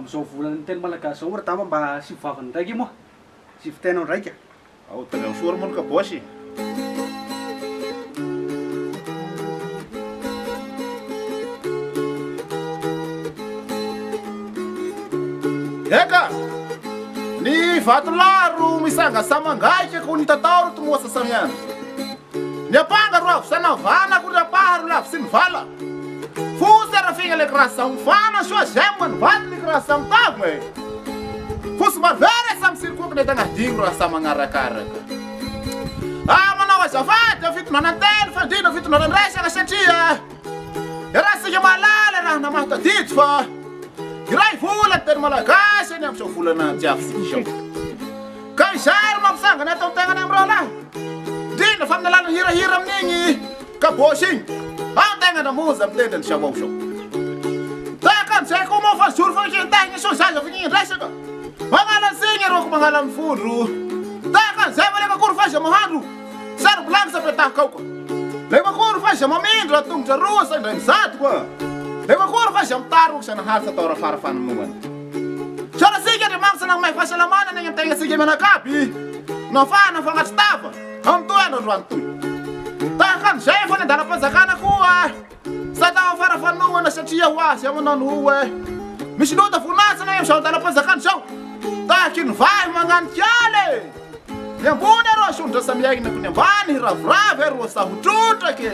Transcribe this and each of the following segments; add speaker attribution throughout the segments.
Speaker 1: Amizao volana ny teny malagasy zao raha tama mba sy vavany ndraiky moa sy fitenao ndraiky
Speaker 2: ao tagnao soa mono ka bosy eka ny vatolaro misangasamangaiky ko ny tatao ro tomoasa samiany ny apanga ro avy sanavana ko ry apaharo lavy sy ny vala fosy arafigna le kraha samifana soa zay moa ny vaty le kraha samitagno e fosy marvere samy sirikoky le tagnadigno raha samagnarakaraka manao azafady fitonananteny fandrina fitonanandresaka satria raha sika malala raha namatadidy fa iray vola teny malagasy eny am'izao volana jiafy sika zao ka izay ro mampisangany atao tegnany am'ireo lahy indrindra fa amin'ny alana hirahira amin'igny kabosy igny ao tegna namoza mitendry ny zavao zao taka an'izay koa moa fa zory fankentahigny so zaza vinigny resaka magnala an'zigny aroko magnala amin'ny fondro taka an'izay maleka kory faiza mahandro sary blanky sapetahaka ao koa leka kory faiza mamindro raha tongotra rosa indray mizato koa leka kory faiza mitaro ko sanaharitsa atao raha farafanomany sara sika ndre magnitsy nagmay fahasalamana negny amtegna sika mianakaby nafana fagnatry tava amtoy ano androany toy tahaka an'izay fa ny andala-panjakana koa sa tao farafanoana satria ho azy amanano ho e misy lota vonatsana am'izao andala-panjakana zao tahaky ny vahy magnaniky ny ambony arô sondra samiaigna ko ny ambany ravoravo arô sahotrotraky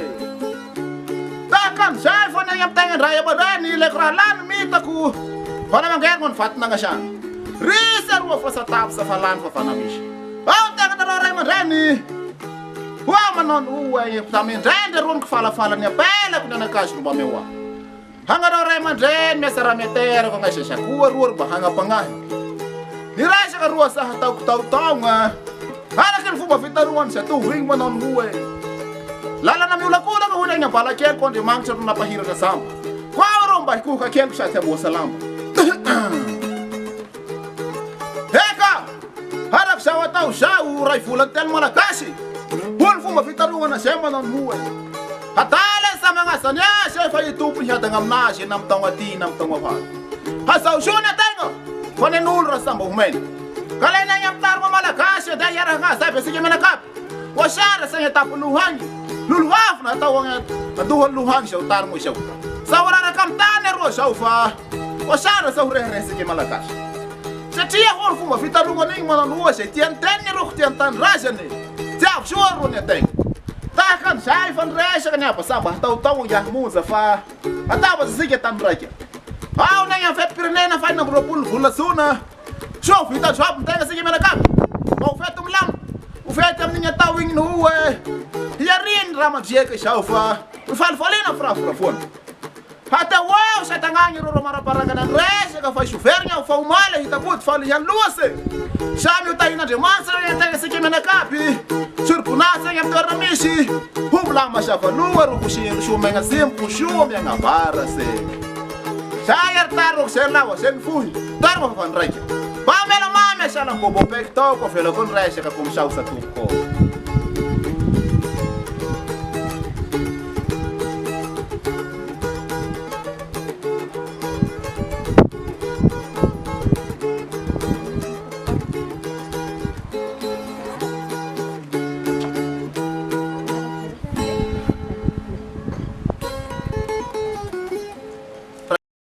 Speaker 2: tahaka an'izay fa negny amtegna ndray amareny leko raha lany mitako fa namangerigno ny vatinagnasan risy aroa fa satapy sa fa lany fa fanamisy ao tegna nareo ray aman-dreny hoa manano hoe tamindrendry arony ko falafalany apelako ny anakazo no mba meoa hagnareo ray aman-dreny miasa raha metera fa gnaisa sakoa roa ro mba hagnapagnahy ny resaka roa saha ataoko taotaogna araky ny fomba fitaroany sy atovo igny manano hoe lalana miolakolaka ho negny ambala keliko andriamanitra ro napahiraka samba koa ro mba hikohoka keliko sady amoasa lamba eka araky zao atao zao ray volany telo malagasy olo fomba fitaroana zay manano hoe atala sa magnasany azy fa itompony hiadagna aminazy na amin'ny taogna ty na amin'ny taogna hoazy hazao sony ategna fa nen'olo raha samba homena ka le nagny amin'ny tarima malagasy da hiaraka zay fa sika menakaby oasara sagny atapolohangy lolohavy na atao adohany lohangy zao tarimo izao zao raraka amin'ny tany aroa zao fa oasara zao reharesika malagasy satria olo fomba fitaroana igny manano hoa zay tiany teniny aroko tiany tany razany jiavy soa rony ategna tahaka an'izay fa niresaka ny aba samba ataotao iamonja fa atava zasika tany raika ao negny amin'ny fety pirenena fa amby roapolo volasona so vita joaby mitegna sika menakaby ma ho fety milamo ho fety amin'igny atao igny no hoe hiariny raha mandriaka izao fa mifalivalina firafirafoana hatao eo sa tagnagny ro maraparangana ny resaka fa isoverigny aho fa omaly hitapody fa liany loasy samy hotahin'andriamanitra regny ategna sika menakaby surponasa egny amin'ny toerana misy ho milamo mazavaloa ro somaigna simpo soa miagnavara se zay ary taroko zay lawa zay ny fohy tarima fa fandraika mba mela mamy asalam-bobo apaiky tao ko avelako ny resaka ko misaho sa tompoko